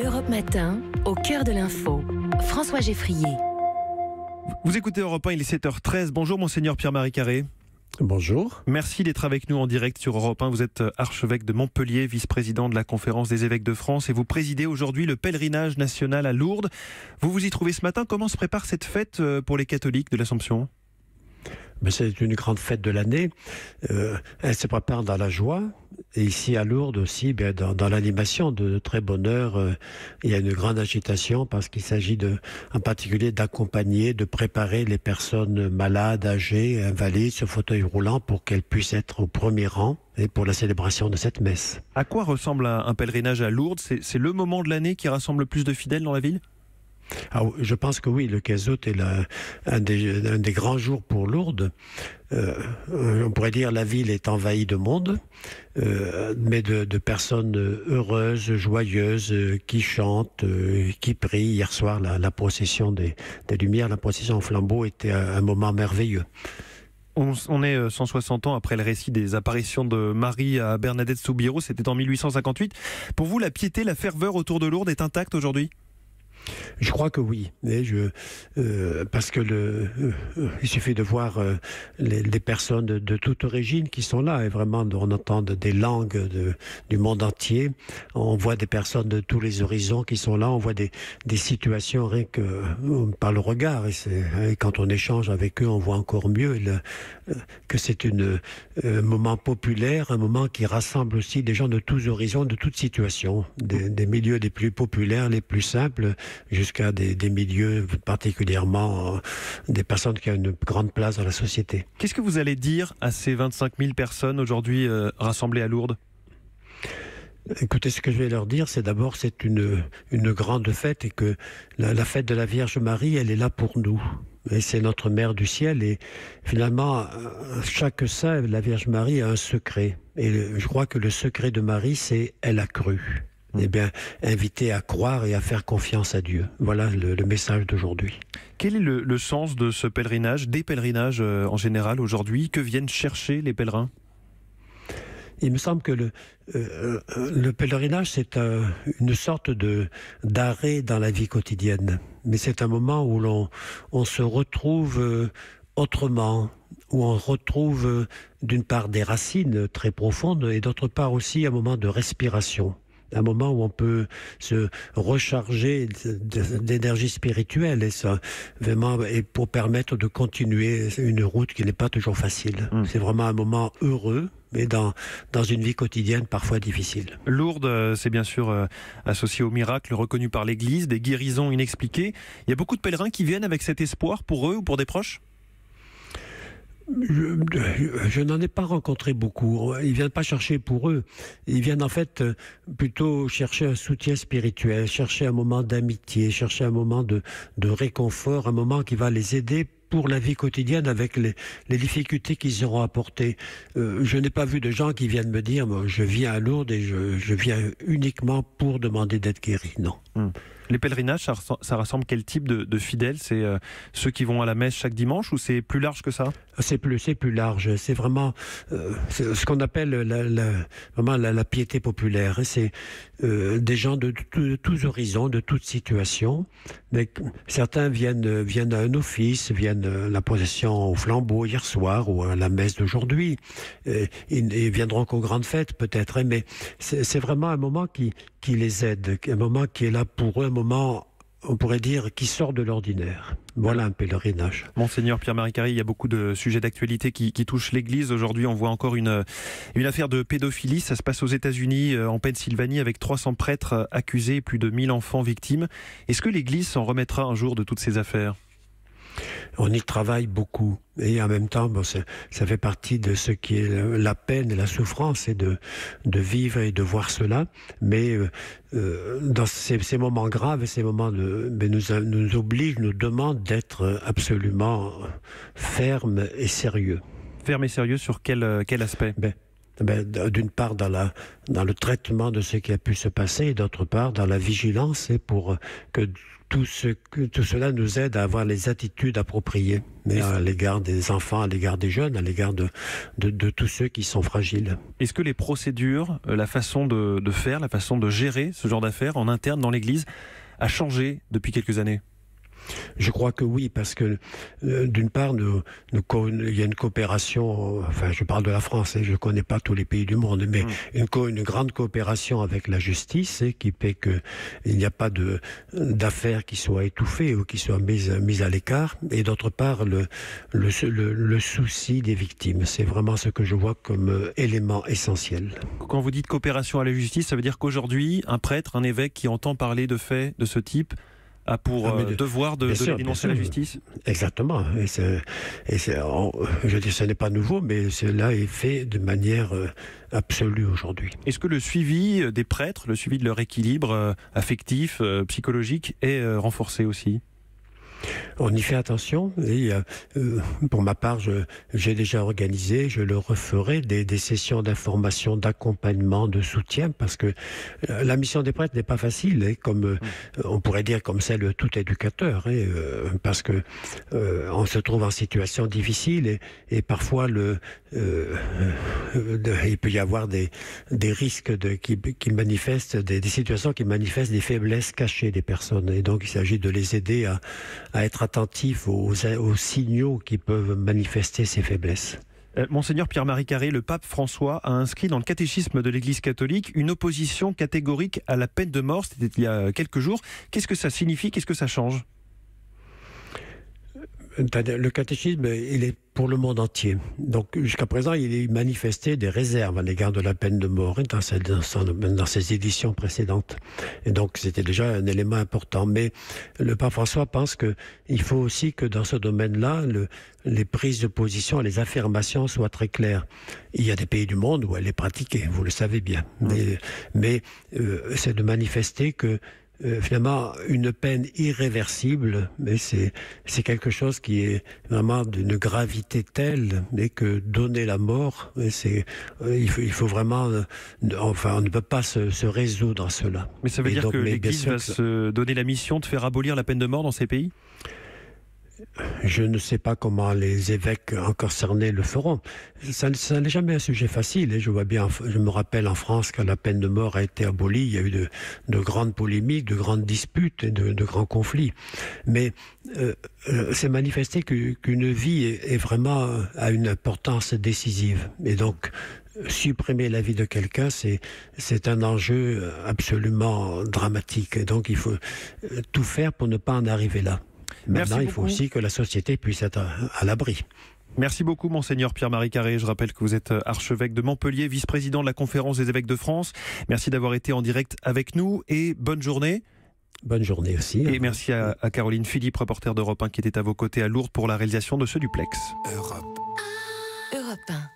Europe Matin, au cœur de l'info. François Geffrier. Vous écoutez Europe 1, il est 7h13. Bonjour Monseigneur Pierre-Marie Carré. Bonjour. Merci d'être avec nous en direct sur Europe 1. Vous êtes archevêque de Montpellier, vice-président de la Conférence des évêques de France et vous présidez aujourd'hui le pèlerinage national à Lourdes. Vous vous y trouvez ce matin. Comment se prépare cette fête pour les catholiques de l'Assomption ? C'est une grande fête de l'année. Elle se prépare dans la joie. Et ici à Lourdes aussi, dans l'animation de très bonne heure, il y a une grande agitation parce qu'il s'agit en particulier d'accompagner, de préparer les personnes malades, âgées, invalides, sur fauteuil roulant pour qu'elles puissent être au premier rang et pour la célébration de cette messe. À quoi ressemble un pèlerinage à Lourdes ? C'est le moment de l'année qui rassemble le plus de fidèles dans la ville ? Je pense que oui, le 15 août est un des grands jours pour Lourdes. On pourrait dire la ville est envahie de monde, mais de personnes heureuses, joyeuses, qui chantent, qui prient. Hier soir, la procession des Lumières, la procession au flambeau était un moment merveilleux. On est 160 ans après le récit des apparitions de Marie à Bernadette Soubirous, c'était en 1858. Pour vous, la piété, la ferveur autour de Lourdes est intacte aujourd'hui ? Je crois que oui, parce que il suffit de voir les personnes de toute origine qui sont là, et vraiment on entend des langues du monde entier, on voit des personnes de tous les horizons qui sont là, on voit des situations rien que par le regard, et quand on échange avec eux on voit encore mieux que c'est un moment populaire, un moment qui rassemble aussi des gens de tous horizons, de toutes situations, des milieux les plus populaires, les plus simples, jusqu'à des milieux particulièrement des personnes qui ont une grande place dans la société. Qu'est-ce que vous allez dire à ces 25 000 personnes aujourd'hui rassemblées à Lourdes ? Écoutez, ce que je vais leur dire, c'est d'abord c'est une grande fête et que la fête de la Vierge Marie, elle est là pour nous. Et c'est notre Mère du ciel et finalement, chaque saint, la Vierge Marie a un secret. Et je crois que le secret de Marie, c'est elle a cru. Inviter à croire et à faire confiance à Dieu. Voilà le message d'aujourd'hui. Quel est le sens de ce pèlerinage, des pèlerinages en général aujourd'hui ? Que viennent chercher les pèlerins ? Il me semble que le pèlerinage, c'est une sorte d'arrêt dans la vie quotidienne. Mais c'est un moment où on se retrouve autrement, où on retrouve d'une part des racines très profondes et d'autre part aussi un moment de respiration. Un moment où on peut se recharger d'énergie spirituelle et pour permettre de continuer une route qui n'est pas toujours facile. C'est vraiment un moment heureux, mais dans une vie quotidienne parfois difficile. Lourdes, c'est bien sûr associé au miracle reconnu par l'Église, des guérisons inexpliquées. Il y a beaucoup de pèlerins qui viennent avec cet espoir pour eux ou pour des proches ? Je n'en ai pas rencontré beaucoup. Ils ne viennent pas chercher pour eux. Ils viennent en fait plutôt chercher un soutien spirituel, chercher un moment d'amitié, chercher un moment de réconfort, un moment qui va les aider pour la vie quotidienne avec les difficultés qu'ils auront apportées. Je n'ai pas vu de gens qui viennent me dire « je viens à Lourdes et je viens uniquement pour demander d'être guéri ». Non. Les pèlerinages, ça rassemble quel type de fidèles ? C'est ceux qui vont à la messe chaque dimanche ou c'est plus large que ça ? C'est plus large. C'est vraiment ce qu'on appelle vraiment la piété populaire. C'est des gens de tous horizons, de toutes situations. Mais certains viennent à un office, viennent à la procession au flambeau hier soir ou à la messe d'aujourd'hui. Ils viendront qu'aux grandes fêtes peut-être. Mais c'est vraiment un moment qui les aide, un moment qui est là pour eux, un moment, on pourrait dire, qui sort de l'ordinaire. Voilà un pèlerinage. Monseigneur Pierre-Marie Carré, il y a beaucoup de sujets d'actualité qui touchent l'Église. Aujourd'hui, on voit encore une affaire de pédophilie. Ça se passe aux États-Unis, en Pennsylvanie, avec 300 prêtres accusés et plus de 1000 enfants victimes. Est-ce que l'Église s'en remettra un jour de toutes ces affaires ? On y travaille beaucoup et en même temps, ça fait partie de ce qui est la peine et la souffrance, c'est de vivre et de voir cela. Mais dans ces moments graves, ces moments nous obligent, nous demandent d'être absolument fermes et sérieux. Ferme et sérieux sur quel aspect ? d'une part dans le traitement de ce qui a pu se passer, et d'autre part dans la vigilance, et pour que tout cela nous aide à avoir les attitudes appropriées, mais à l'égard des enfants, à l'égard des jeunes, à l'égard de tous ceux qui sont fragiles. Est-ce que les procédures, la façon de faire, la façon de gérer ce genre d'affaires en interne dans l'Église a changé depuis quelques années ? Je crois que oui, parce que d'une part, il y a une coopération, enfin je parle de la France, et je ne connais pas tous les pays du monde, mais une grande coopération avec la justice, qui fait qu'il n'y a pas d'affaires qui soient étouffées ou qui soient mises à l'écart, et d'autre part, le souci des victimes. C'est vraiment ce que je vois comme élément essentiel. Quand vous dites coopération à la justice, ça veut dire qu'aujourd'hui, un prêtre, un évêque qui entend parler de faits de ce type a pour devoir de les dénoncer à la justice ? Exactement. Je dis, ce n'est pas nouveau, mais cela est fait de manière absolue aujourd'hui. Est-ce que le suivi des prêtres, le suivi de leur équilibre affectif, psychologique est renforcé aussi ? On y fait attention, et pour ma part, j'ai déjà organisé, je le referai, des sessions d'information, d'accompagnement, de soutien, parce que la mission des prêtres n'est pas facile, comme on pourrait dire comme celle de tout éducateur, parce que on se trouve en situation difficile, et parfois il peut y avoir des risques qui manifestent, des situations qui manifestent des faiblesses cachées des personnes, et donc il s'agit de les aider à être attentifs aux signaux qui peuvent manifester ces faiblesses. Monseigneur Pierre-Marie Carré, le pape François a inscrit dans le catéchisme de l'Église catholique une opposition catégorique à la peine de mort. C'était il y a quelques jours. Qu'est-ce que ça signifie ? Qu'est-ce que ça change ? Le catéchisme, il est pour le monde entier. Donc, jusqu'à présent, il manifestait des réserves à l'égard de la peine de mort dans ses éditions précédentes. Et donc, c'était déjà un élément important. Mais le pape François pense qu'il faut aussi que dans ce domaine-là, les prises de position, les affirmations soient très claires. Il y a des pays du monde où elle est pratiquée, vous le savez bien. Mais c'est de manifester que finalement, une peine irréversible, mais c'est quelque chose qui est vraiment d'une gravité telle, mais que donner la mort, il faut vraiment, on ne peut pas se résoudre à cela. Mais ça veut dire que l'Église va se donner la mission de faire abolir la peine de mort dans ces pays ? Je ne sais pas comment les évêques concernés le feront. Ça n'est jamais un sujet facile. Je me rappelle en France, quand la peine de mort a été abolie, il y a eu de grandes polémiques, de grandes disputes et de grands conflits. Mais c'est manifesté qu'une vie est vraiment à une importance décisive. Et donc, supprimer la vie de quelqu'un, c'est un enjeu absolument dramatique. Et donc, il faut tout faire pour ne pas en arriver là. Maintenant, il faut aussi que la société puisse être à l'abri. Merci beaucoup, Monseigneur Pierre-Marie Carré. Je rappelle que vous êtes archevêque de Montpellier, vice-président de la Conférence des évêques de France. Merci d'avoir été en direct avec nous et bonne journée. Bonne journée aussi. Et merci à Caroline Philippe, reporter d'Europe 1, qui était à vos côtés à Lourdes pour la réalisation de ce duplex. Europe 1.